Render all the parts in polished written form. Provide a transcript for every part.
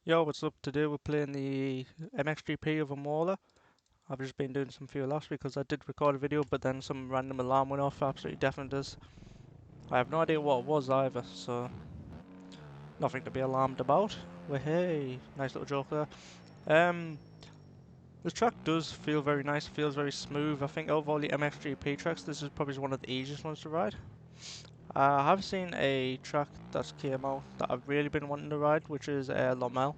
Yo, what's up? Today we're playing the MXGP of Amola. I've just been doing some fuel loss because I did record a video, but then some random alarm went off. Absolutely definitely does. I have no idea what it was either, so nothing to be alarmed about. Well, hey, nice little joke there. The track does feel very nice. Feels very smooth. I think out of all the MXGP tracks, this is probably one of the easiest ones to ride. I have seen a track that's came out that I've really been wanting to ride, which is Lomel,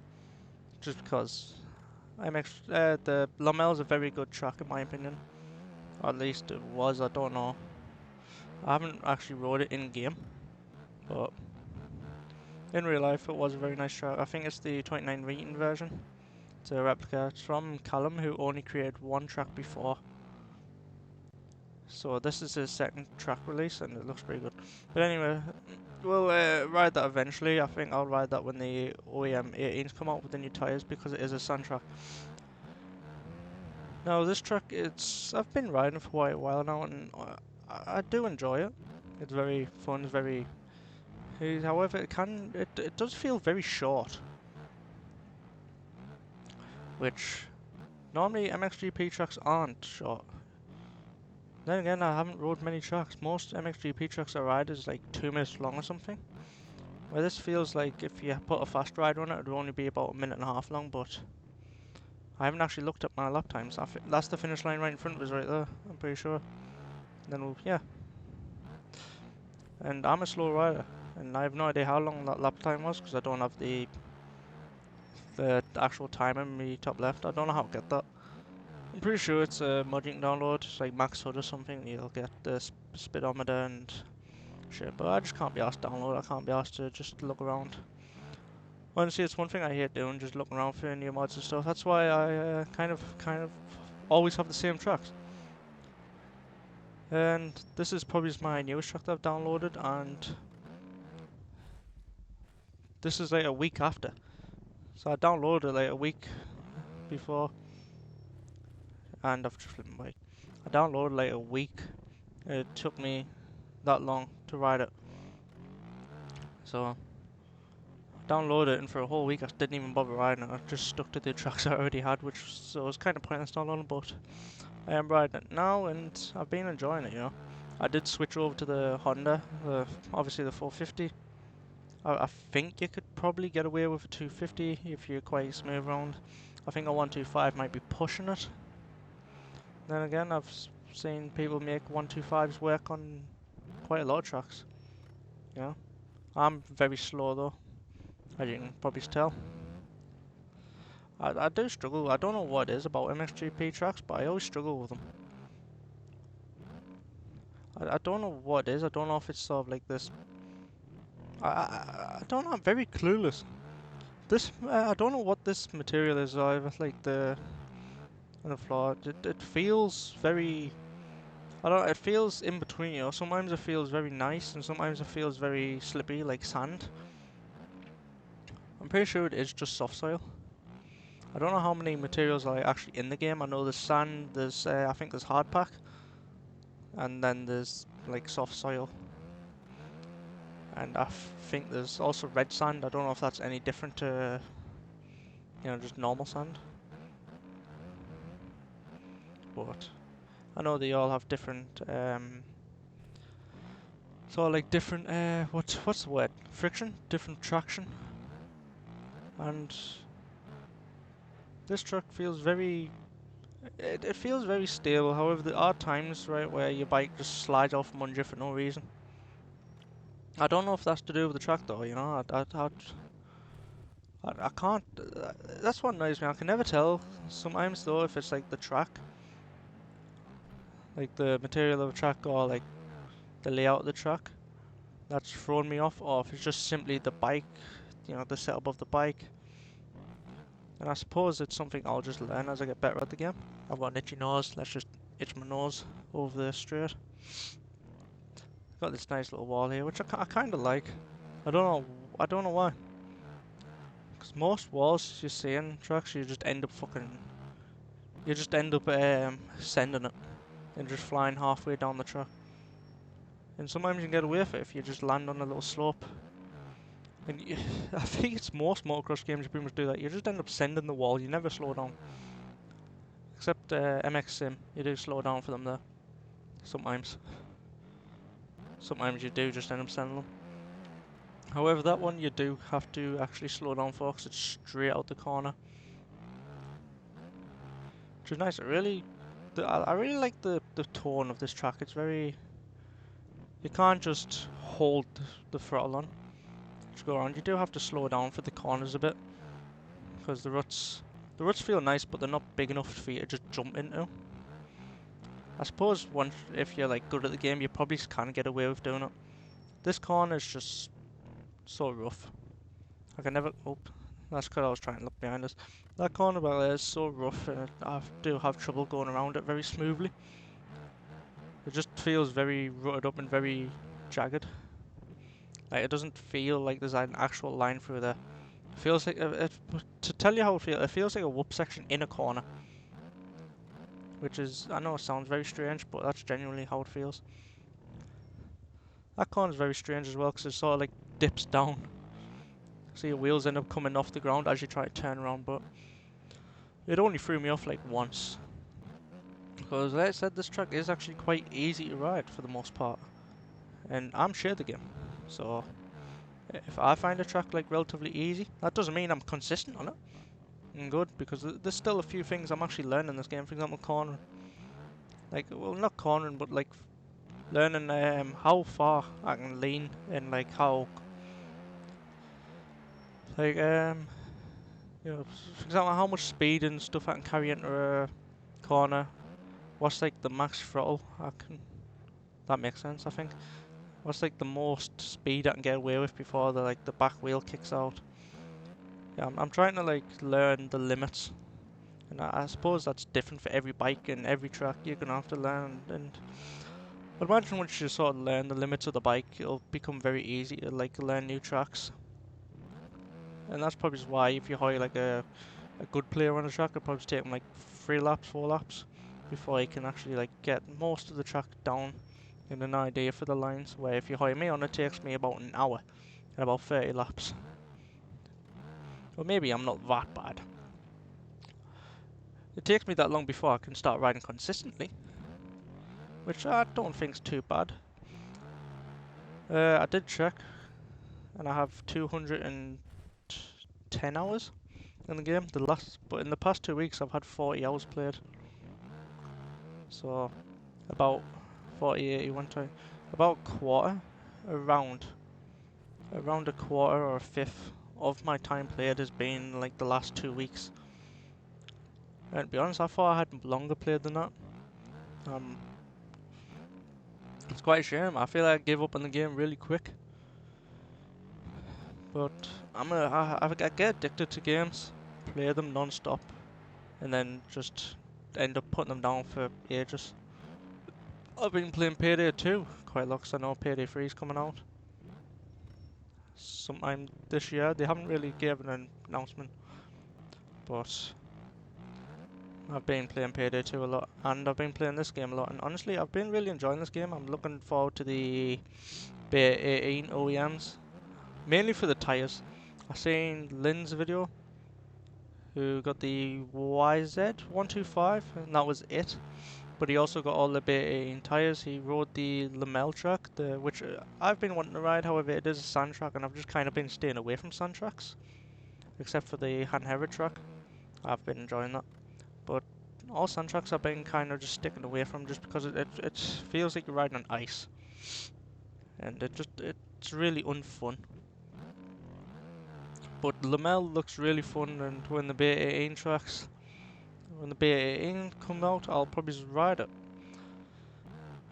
just because the Lomel is a very good track in my opinion. Or at least it was, I don't know. I haven't actually rode it in game, but in real life it was a very nice track. I think it's the 29 rating version. It's a replica. It's from Callum, who only created one track before. So this is his second track release and it looks pretty good. But anyway, we'll ride that eventually. I think I'll ride that when the OEM 18s come out with the new tyres because it is a sand track. Now this track, I've been riding for quite a while now, and I do enjoy it. It's very fun. It's very. However, it does feel very short, which normally MXGP tracks aren't short. Then again, I haven't rode many tracks. Most MXGP tracks I ride is like 2 minutes long or something. Where this feels like if you put a fast ride on it, it would only be about a minute and a half long. But I haven't actually looked at my lap times. That's the finish line right in front of us, right there. I'm pretty sure. Then yeah. And I'm a slow rider, and I have no idea how long that lap time was because I don't have the actual time in the top left. I don't know how to get that. I'm pretty sure it's a mod you can download, it's like Max HUD or something. You'll get the speedometer and shit, but I just can't be asked to download. I can't be asked to just look around. Honestly, it's one thing I hate doing, just looking around for new mods and stuff. That's why I kind of always have the same tracks. And this is probably my newest track that I've downloaded, and this is like a week after. So I downloaded it like a week before, and I've just flipped my mic. I downloaded like a week. It took me that long to ride it. So I downloaded it, and for a whole week I didn't even bother riding it. I just stuck to the tracks I already had, which so it was kind of pointless downloading. But I am riding it now, and I've been enjoying it. I did switch over to the Honda, obviously the 450. I think you could probably get away with a 250 if you're quite smooth around. I think a 125 might be pushing it. Then again, I've seen people make 125s work on quite a lot of tracks. I'm very slow though, as you can probably tell. I do struggle. I don't know what it is about MXGP tracks, but I always struggle with them. I don't know what it is. I don't know if it's sort of like this. I don't know. I'm very clueless. I don't know what this material is either. Like the floor. It feels very. I don't know, it feels in between. Sometimes it feels very nice and sometimes it feels very slippy, like sand. I'm pretty sure it is just soft soil. I don't know how many materials are actually in the game. I know there's sand, I think there's hard pack, and then there's like soft soil. And I think there's also red sand. I don't know if that's any different to, just normal sand. But I know they all have different, so like different, what's the word? Friction? Different traction. And this truck feels it feels very stable. However, there are times, right, where your bike just slides off from under you for no reason. I don't know if that's to do with the track though, I can't, that's what annoys me. I can never tell sometimes though if it's like the track, like the material of the track or like the layout of the track that's thrown me off, or if it's just simply the bike, the setup of the bike. And I suppose it's something I'll just learn as I get better at the game. I've got an itchy nose, let's just itch my nose over the straight. Got this nice little wall here, which I kind of like. I don't know why. Because most walls you see in tracks, you just end up sending it and just flying halfway down the track. And sometimes you can get away with it if you just land on a little slope. And I think it's most motocross games you pretty much do that. You just end up sending the wall. You never slow down. Except MX Sim, you do slow down for them there. Sometimes. Sometimes you do just end up sending them. However, that one you do have to actually slow down for because it's straight out the corner. Which is nice. I really like the tone of this track. It's very... You can't just hold the throttle on to go around. You do have to slow down for the corners a bit. Because the ruts feel nice, but they're not big enough for you to just jump into. I suppose if you're like good at the game, you probably can get away with doing it. This corner is just so rough. I can never... Oh, that's because I was trying to look behind us. That corner back there is so rough, and I do have trouble going around it very smoothly. It just feels very rutted up and very jagged. Like, it doesn't feel like there's an actual line through there. It feels like... to tell you how it feels like a whoop section in a corner. Which is... I know it sounds very strange, but that's genuinely how it feels. That corner's very strange as well, because it sort of like dips down. So your wheels end up coming off the ground as you try to turn around, but it only threw me off like once. Because like I said, this track is actually quite easy to ride for the most part. And I'm shit the game. So if I find a track like relatively easy, that doesn't mean I'm consistent on it. I'm good, because there's still a few things I'm actually learning in this game. For example, cornering. Like, well, not cornering, but like learning how far I can lean and like how... Like, you know, for example, how much speed and stuff I can carry into a corner. What's like the max throttle I can... That makes sense, I think. What's like the most speed I can get away with before the back wheel kicks out. Yeah, I'm trying to like learn the limits. And I suppose that's different for every bike and every track you're gonna have to learn. And I'd imagine once you sort of learn the limits of the bike, it'll become very easy to like learn new tracks. And that's probably just why if you hire like a good player on the track, it'll probably take him like 3 laps, 4 laps before he can actually like get most of the track down in an idea for the lines. Where if you hire me on, it takes me about an hour and about 30 laps. Well, maybe I'm not that bad. It takes me that long before I can start riding consistently, which I don't think's too bad. I did check, and I have 210 hours in the game. But in the past 2 weeks, I've had 40 hours played. So about 40, 80 one time. About a quarter, around a quarter or a fifth of my time played has been like the last 2 weeks. And to be honest, I thought I had longer played than that. It's quite a shame. I feel like I gave up on the game really quick. But I get addicted to games, play them non-stop, and then just end up putting them down for ages. I've been playing Payday 2 quite a lot because I know Payday 3 is coming out sometime this year. They haven't really given an announcement, but I've been playing Payday 2 a lot, and I've been playing this game a lot, and honestly, I've been really enjoying this game. I'm looking forward to the Beta 18 OEMs, mainly for the tyres. I seen Lynn's video, who got the YZ125, and that was it. But he also got all the Beta 18 tyres. He rode the Lamel track, which I've been wanting to ride. However, it is a sand track, and I've just kind of been staying away from sand tracks, except for the Han Herod track. I've been enjoying that, but all sand tracks I've been kind of just sticking away from, just because it feels like you're riding on ice, and it's really unfun. But Lamel looks really fun, and when the Beta 18 tracks, when the Beta 18 come out, I'll probably just ride it.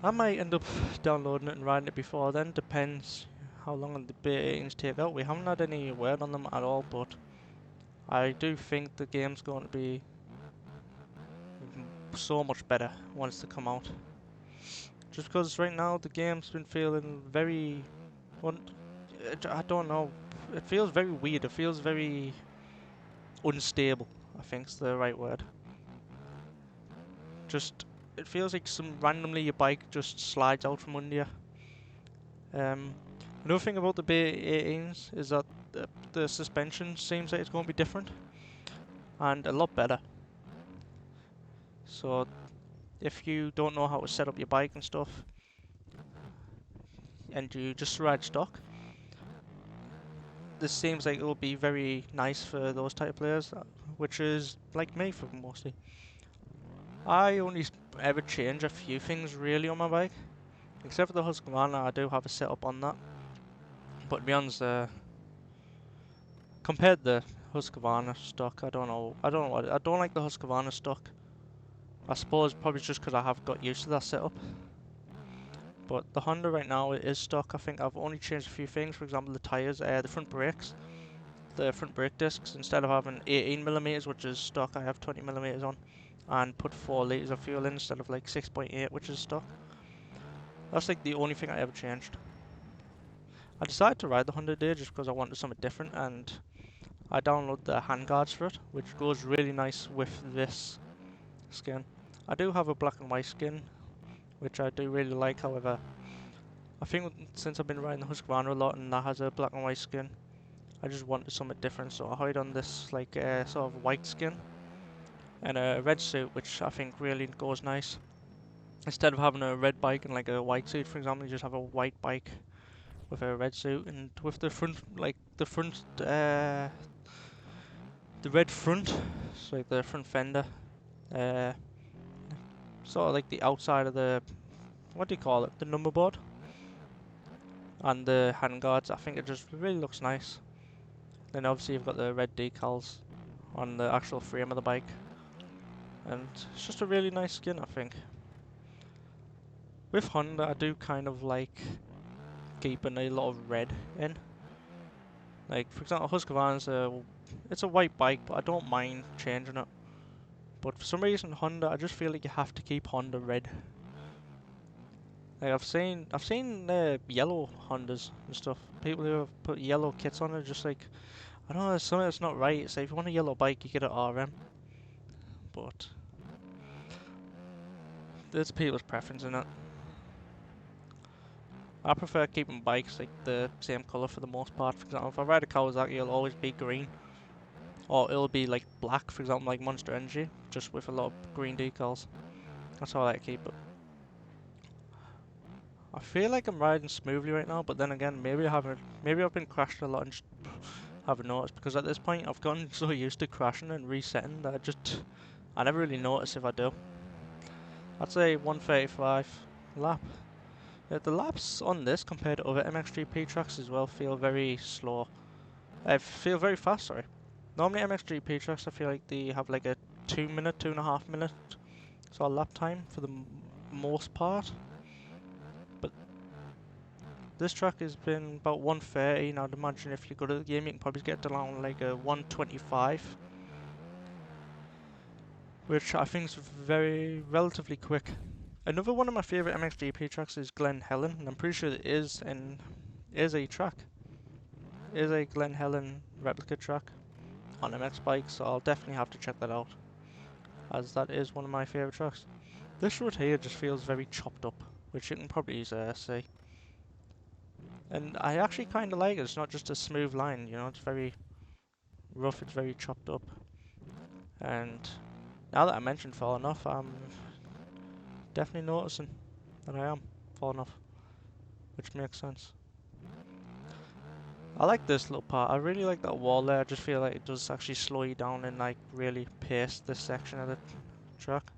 I might end up downloading it and riding it before then, depends how long the Beta 18s take out. We haven't had any word on them at all, but I do think the game's going to be so much better once they come out. Just because right now the game's been feeling very... I don't know, it feels very weird, it feels very unstable, I think's the right word. Just, it feels like randomly your bike just slides out from under you. Another thing about the Beta 18s is that the suspension seems like it's going to be different and a lot better. So if you don't know how to set up your bike and stuff, and you just ride stock, this seems like it will be very nice for those type of players, which is like me for mostly. I only ever change a few things really on my bike, except for the Husqvarna. I do have a setup on that, but to be honest, compared to the Husqvarna stock, I don't know I don't like the Husqvarna stock. I suppose probably just because I have got used to that setup. But the Honda right now is stock. I think I've only changed a few things. For example, the tyres, the front brakes, the front brake discs. Instead of having 18mm, which is stock, I have 20mm on, and put 4 litres of fuel in instead of like 6.8, which is stock. That's like the only thing I ever changed. I decided to ride the Honda today just because I wanted something different, and I downloaded the handguards for it, which goes really nice with this skin. I do have a black and white skin, which I do really like. However, I think since I've been riding the Husqvarna a lot and that has a black and white skin, I just wanted something different, so I hired on this like sort of white skin and a red suit, which I think really goes nice. Instead of having a red bike and like a white suit, for example, you just have a white bike with a red suit, and with the front, like the red front, so like the front fender, sort of like the outside of the, what do you call it, the number board, and the handguards. I think it just really looks nice. Then obviously you've got the red decals on the actual frame of the bike, and it's just a really nice skin, I think. With Honda, I do kind of like keeping a lot of red in. Like for example, Husqvarna's it's a white bike, but I don't mind changing it. But for some reason, Honda, I just feel like you have to keep Honda red. Like I've seen yellow Hondas and stuff. People who have put yellow kits on it, just like, I don't know, there's something that's not right. So if you want a yellow bike, you get an RM. But there's people's preference in it. I prefer keeping bikes like the same colour for the most part. For example, if I ride a Kawasaki, it'll always be green. Or it'll be like black, for example, like Monster Energy, just with a lot of green decals. That's how I like to keep it. I feel like I'm riding smoothly right now, but then again, maybe I've been crashing a lot and just haven't noticed, because at this point I've gotten so used to crashing and resetting that I never really notice if I do. I'd say 135 lap. The laps on this compared to other MXGP tracks as well feel very slow. I feel very fast, sorry. Normally MXGP tracks, I feel like they have like a 2-minute, 2.5-minute sort of lap time for the most part. But this track has been about 130, and I'd imagine if you're good at the game, you can probably get down like a 125. Which I think is relatively quick. Another one of my favourite MXGP tracks is Glen Helen, and I'm pretty sure it is a track. It is a Glen Helen replica track on MX bike, so I'll definitely have to check that out, as that is one of my favourite tracks. This road here just feels very chopped up, which you can probably see. And I actually kind of like it. It's not just a smooth line, you know, it's very rough, it's very chopped up. And now that I mentioned falling off, I'm definitely noticing that I am falling off, which makes sense. I like this little part. I really like that wall there. I just feel like it does actually slow you down and like really pace this section of the track.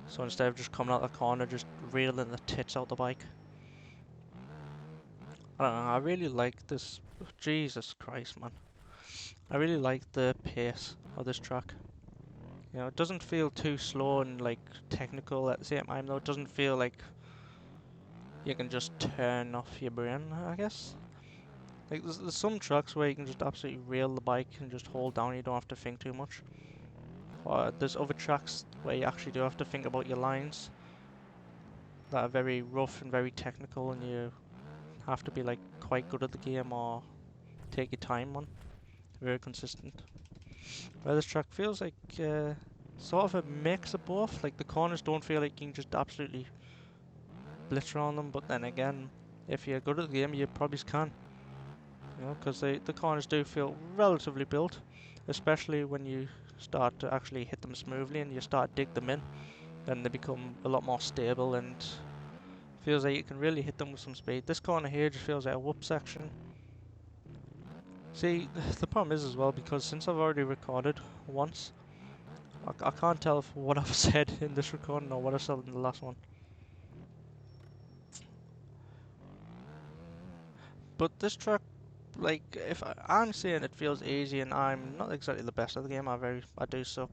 So instead of just coming out the corner, just reeling the tits out the bike. I don't know, I really like this. Jesus Christ, man. I really like the pace of this track. You know, it doesn't feel too slow and like technical at the same time though. It doesn't feel like you can just turn off your brain, I guess. Like there's some tracks where you can just absolutely reel the bike and just hold down, you don't have to think too much. Or there's other tracks where you actually do have to think about your lines that are very rough and very technical, and you have to be like quite good at the game or take your time on. Very consistent. Where this track feels like sort of a mix of both. Like the corners don't feel like you can just absolutely blitz around them, but then again, if you're good at the game, you probably can. you know, because the corners do feel relatively built, especially when you start to actually hit them smoothly and you start to dig them in. Then they become a lot more stable and feels like you can really hit them with some speed. This corner here just feels like a whoop section. See, the problem is as well, because since I've already recorded once, I can't tell if what I've said in this recording or what I said in the last one. But this track, like, if I'm saying it feels easy and I'm not exactly the best at the game, I do suck.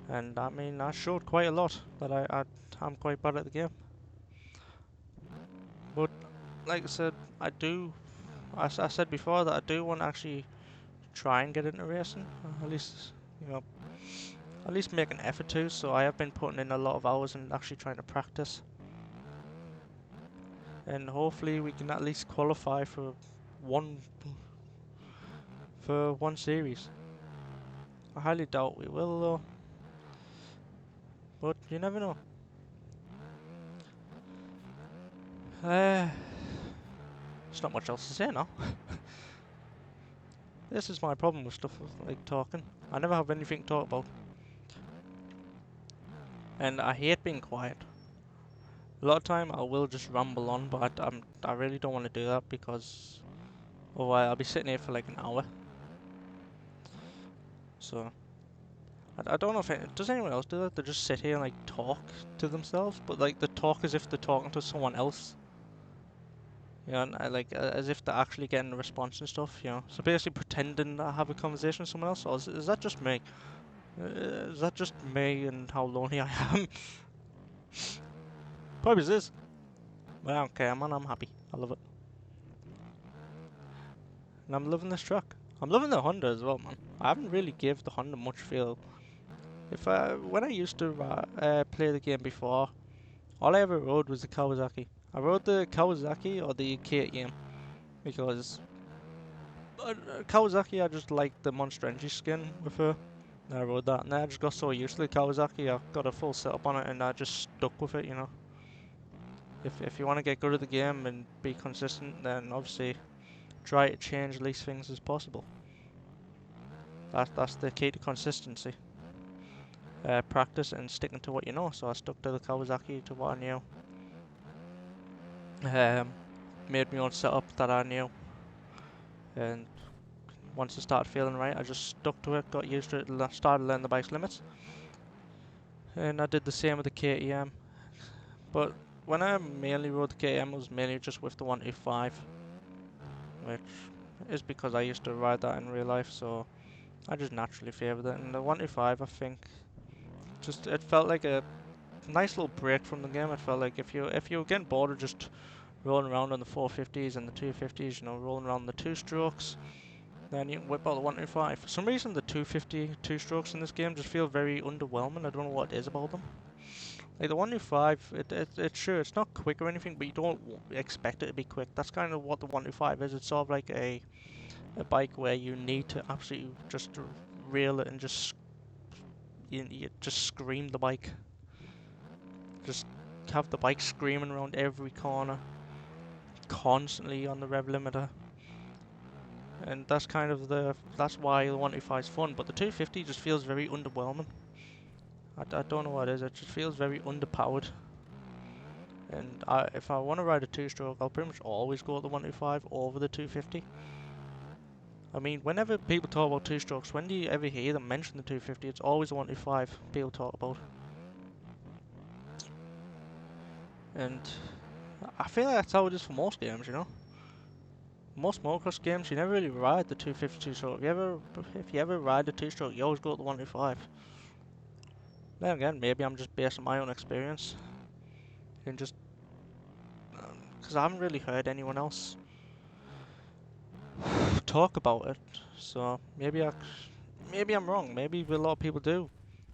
And I mean, I showed quite a lot that I'm quite bad at the game. But, like I said, I said before that I do want to actually try and get into racing, at least, you know, at least make an effort to. So I have been putting in a lot of hours and actually trying to practice, and hopefully we can at least qualify one for one series. I highly doubt we will though, but you never know. There's not much else to say now. This is my problem with stuff like talking. I never have anything to talk about, and I hate being quiet. A lot of time I will just ramble on, but I really don't want to do that because otherwise I'll be sitting here for like an hour. So I don't know if does anyone else do that? They just sit here and like talk to themselves, but like they talk as if they're talking to someone else. You know, and like as if they're actually getting a response and stuff. You know, so basically pretending I have a conversation with someone else. Or is that just me? Is that just me and how lonely I am? Probably is. But I don't care, man. I'm happy. I love it, and I'm loving this truck. I'm loving the Honda as well, man. I haven't really gave the Honda much feel. When I used to play the game before, all I ever rode was the Kawasaki. I rode the Kawasaki or the KTM because Kawasaki, I just liked the Monster Energy skin with her. I rode that, and then I just got so used to the Kawasaki, I got a full setup on it, and I just stuck with it, you know. If you want to get good at the game and be consistent, then obviously try to change as least things as possible. That's the key to consistency. Practice and sticking to what you know. So I stuck to the Kawasaki, to what I knew. Made my own setup that I knew, and once it started feeling right, I just stuck to it, got used to it, started learning the bike's limits, and I did the same with the KTM. But when I mainly rode the KTM, it was mainly just with the 125, which is because I used to ride that in real life, so I just naturally favoured it. And the 125, I think, just it felt like a nice little break from the game. It felt like if you were getting bored of just rolling around on the 450s and the 250s, you know, rolling around the two strokes, then you can whip out the 125. For some reason, the 250 two strokes in this game just feel very underwhelming. I don't know what it is about them. Like the 125, it's sure it's not quick or anything, but you don't expect it to be quick. That's kind of what the 125 is. It's sort of like a bike where you need to absolutely just reel it and just you just scream the bike. Just have the bike screaming around every corner, constantly on the rev limiter. And that's kind of that's why the 125 is fun, but the 250 just feels very underwhelming. I don't know what it is, it just feels very underpowered. And if I want to ride a two-stroke, I'll pretty much always go with the 125 over the 250. I mean, whenever people talk about two-strokes, when do you ever hear them mention the 250? It's always the 125 people talk about. And I feel like that's how it is for most games, you know? Most motocross games, you never really ride the 252 stroke. If you ever ride the two-stroke, you always go with the 125. Then again, maybe I'm just based on my own experience, and just because I haven't really heard anyone else talk about it. So maybe I'm wrong. Maybe a lot of people do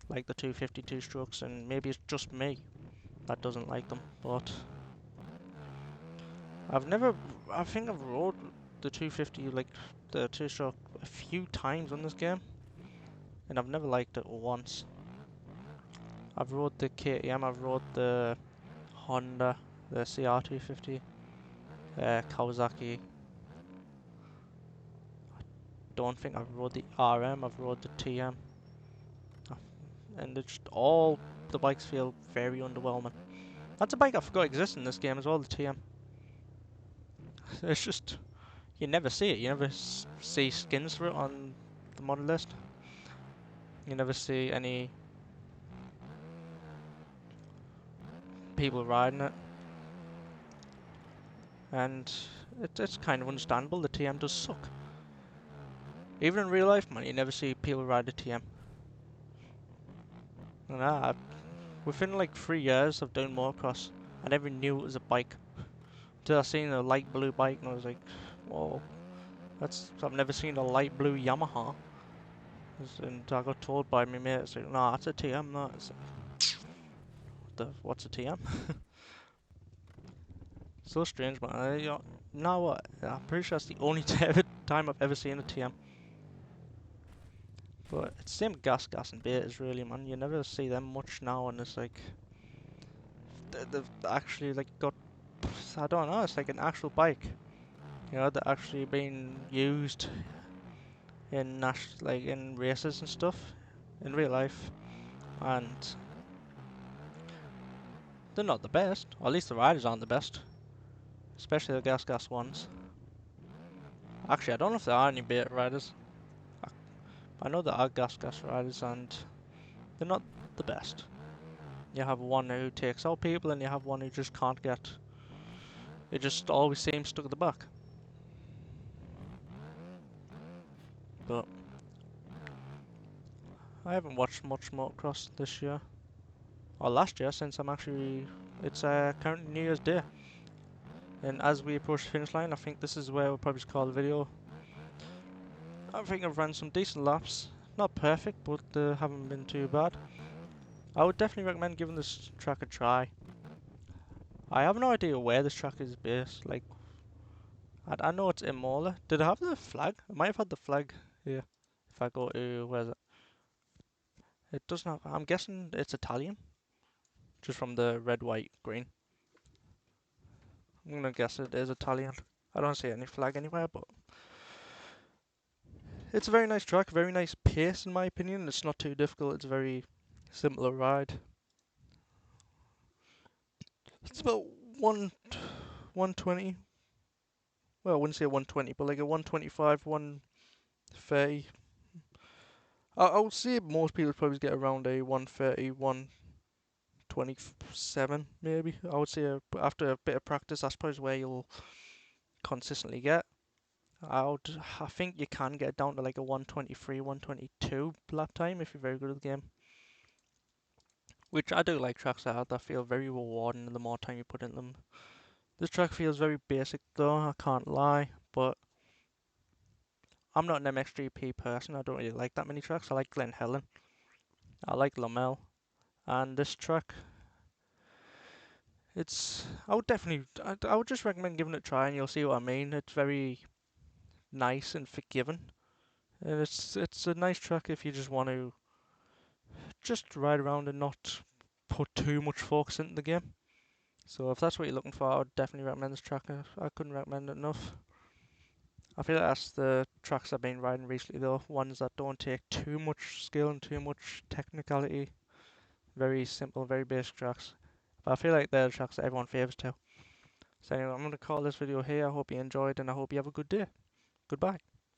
like the 252 strokes, and maybe it's just me that doesn't like them. But I think I've rode the 250, like the two-stroke, a few times on this game, and I've never liked it once. I've rode the KTM, I've rode the Honda, the CR250, Kawasaki, don't think I've rode the RM, I've rode the TM. And it's just all the bikes feel very underwhelming. That's a bike I forgot exists in this game as well, the TM. It's just, you never see it. You never see skins for it on the model list. You never see any people riding it. And it's kind of understandable, the TM does suck. Even in real life, man, you never see people ride a TM. And within like 3 years of doing motocross, I never knew it was a bike. Until I seen a light blue bike and I was like, whoa, I've never seen a light blue Yamaha. And I got told by my mate, it's like, nah, that's a TM, that. It's like, what's a TM? So strange, man. Now what? I'm pretty sure that's the only time I've ever seen a TM. But it's the same gas and betas, really, man. You never see them much now, and it's like they've actually like got, I don't know, it's like an actual bike, you know, that actually being used in like in races and stuff in real life, and they're not the best, or at least the riders aren't the best, especially the gas ones. Actually, I don't know if there are any beta riders. I know there are gas riders, and they're not the best. You have one who takes out people, and you have one who just can't get. It just always seems stuck at the back. But I haven't watched much motocross this year, or last year, since it's currently New Year's Day. And as we approach the finish line, I think this is where we'll probably call the video. I think I've ran some decent laps. Not perfect, but haven't been too bad. I would definitely recommend giving this track a try. I have no idea where this track is based. Like, I know it's Imola. Did it have the flag? It might have had the flag here. If I go to, where's it? It doesn't have, I'm guessing it's Italian. Just from the red, white, green. I'm gonna guess it is Italian. I don't see any flag anywhere, but it's a very nice track, very nice pace in my opinion. It's not too difficult, it's a very simple ride. It's about 120. Well, I wouldn't say 120, but like a 125, 130. I would say most people probably get around a 130, 127 maybe. I would say after a bit of practice, that's probably where you'll consistently get. I think you can get down to like a 123, 122 lap time if you're very good at the game. Which I do like tracks that feel very rewarding the more time you put in them. This track feels very basic though, I can't lie, but I'm not an MXGP person, I don't really like that many tracks. I like Glen Helen, I like Lamel, and this track, I would just recommend giving it a try and you'll see what I mean. It's very nice and forgiving. And it's a nice track if you just want to just ride around and not put too much focus into the game. So if that's what you're looking for, I would definitely recommend this track. I couldn't recommend it enough. I feel like that's the tracks I've been riding recently though, ones that don't take too much skill and too much technicality. Very simple, very basic tracks. But I feel like they're the tracks that everyone favours too. So anyway, I'm going to call this video here. I hope you enjoyed and I hope you have a good day. Goodbye.